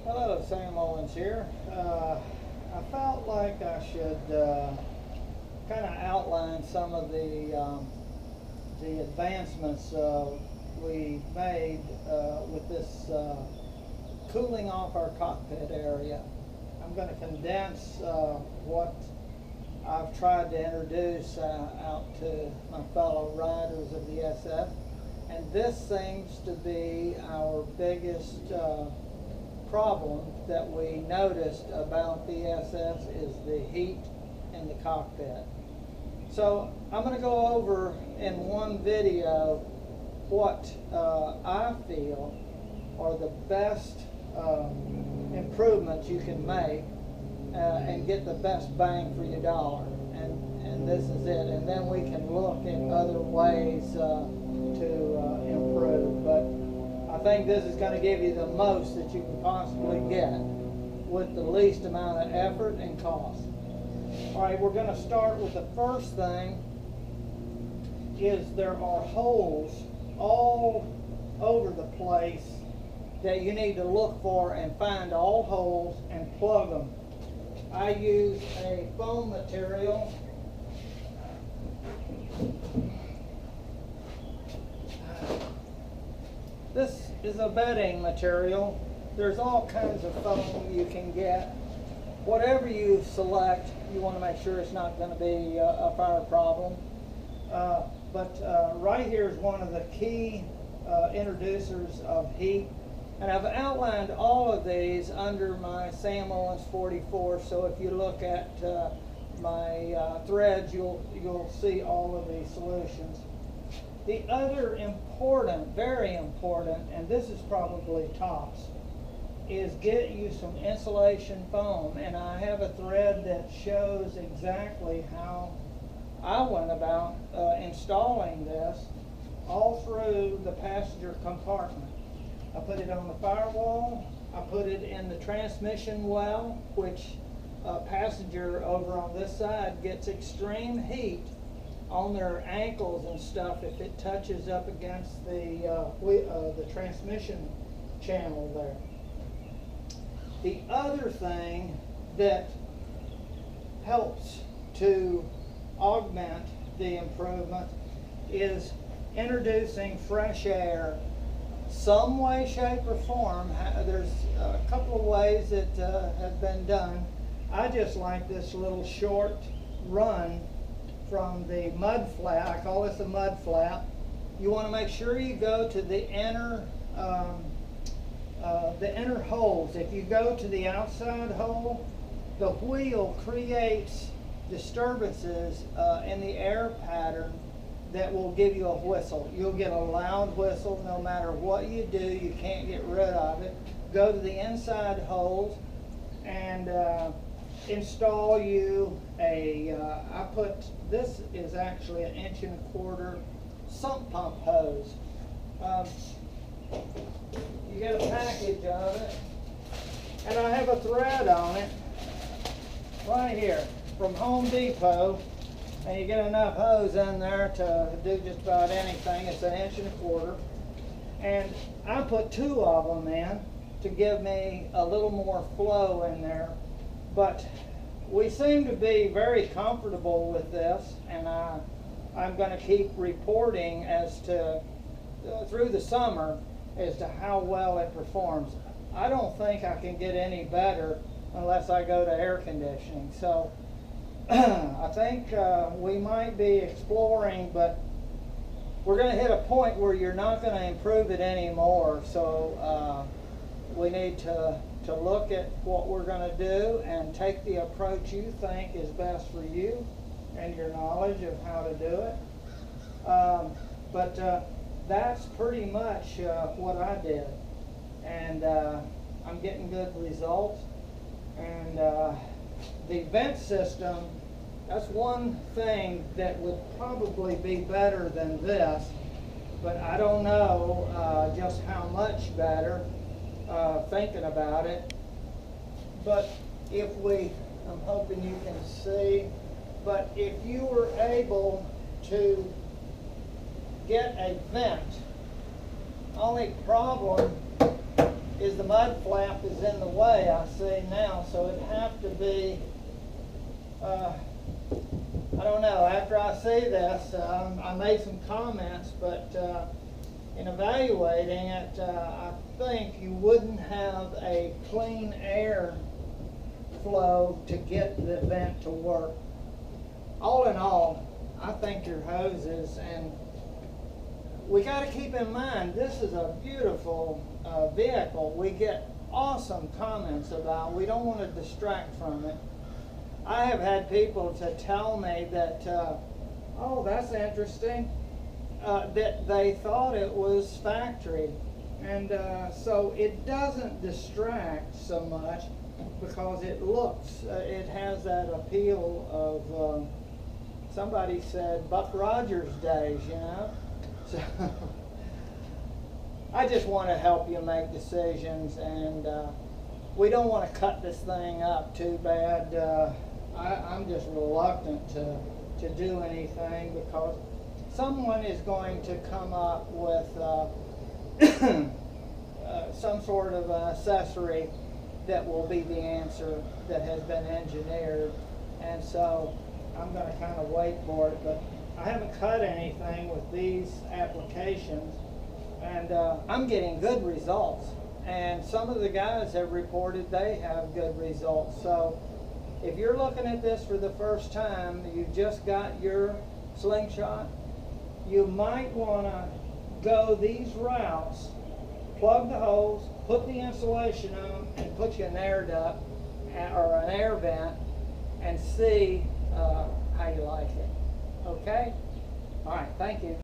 Hello, Sam Owens here. I felt like I should kind of outline some of the advancements we made with this cooling off our cockpit area. I'm going to condense what I've tried to introduce out to my fellow riders of the SF, and this seems to be our biggest problem that we noticed about the SS is the heat in the cockpit. So I'm going to go over in one video what I feel are the best improvements you can make and get the best bang for your dollar. And this is it. And then we can look at other ways to improve. But I think this is going to give you the most that you can possibly get with the least amount of effort and cost. All right, we're going to start with the first thing is there are holes all over the place that you need to look for and find all holes and plug them. I use a foam material. This is a bedding material. There's all kinds of foam you can get. Whatever you select, you want to make sure it's not going to be a fire problem. But right here is one of the key introducers of heat. And I've outlined all of these under my Sam Owens 44. So if you look at my threads, you'll see all of these solutions. The other important, very important, and this is probably tops, is get you some insulation foam. And I have a thread that shows exactly how I went about installing this all through the passenger compartment. I put it on the firewall, I put it in the transmission well, which a passenger over on this side gets extreme heat on their ankles and stuff if it touches up against the transmission channel there. The other thing that helps to augment the improvement is introducing fresh air some way, shape, or form. There's a couple of ways that have been done. I just like this little short run from the mud flap. I call this a mud flap. You want to make sure you go to the inner holes. If you go to the outside hole, the wheel creates disturbances in the air pattern that will give you a whistle. You'll get a loud whistle no matter what you do. You can't get rid of it. Go to the inside holes and install you a, this is actually an 1.25 inch sump pump hose. You get a package of it, and I have a thread on it right here from Home Depot, and you get enough hose in there to do just about anything. It's an 1.25 inch, and I put 2 of them in to give me a little more flow in there. But we seem to be very comfortable with this, and I'm going to keep reporting as to through the summer as to how well it performs. I don't think I can get any better unless I go to air conditioning. So I think we might be exploring, but we're going to hit a point where you're not going to improve it anymore. So we need to look at what we're going to do and take the approach you think is best for you and your knowledge of how to do it. But that's pretty much what I did, and I'm getting good results. And the vent system, that's one thing that would probably be better than this, but I don't know just how much better, thinking about it. But if I'm hoping you can see, but if you were able to get a vent, only problem is the mud flap is in the way, I see now, so it'd have to be, I don't know, after I see this, I made some comments, but in evaluating it, I think you wouldn't have a clean air flow to get the vent to work. All in all, I think your hoses, and we got to keep in mind, this is a beautiful vehicle. We get awesome comments about. We don't want to distract from it. I have had people to tell me that, oh, that's interesting, that they thought it was factory. And so it doesn't distract so much because it looks, it has that appeal of, somebody said, Buck Rogers days, you know? So I just want to help you make decisions, and we don't want to cut this thing up too bad. I'm just reluctant to do anything because someone is going to come up with some sort of an accessory that will be the answer that has been engineered, and so I'm going to kind of wait for it. But I haven't cut anything with these applications, and I'm getting good results, and some of the guys have reported they have good results. So if you're looking at this for the first time, you just got your Slingshot, you might want to go these routes, plug the holes, put the insulation on, and put you an air duct or an air vent and see how you like it. Okay? All right, thank you.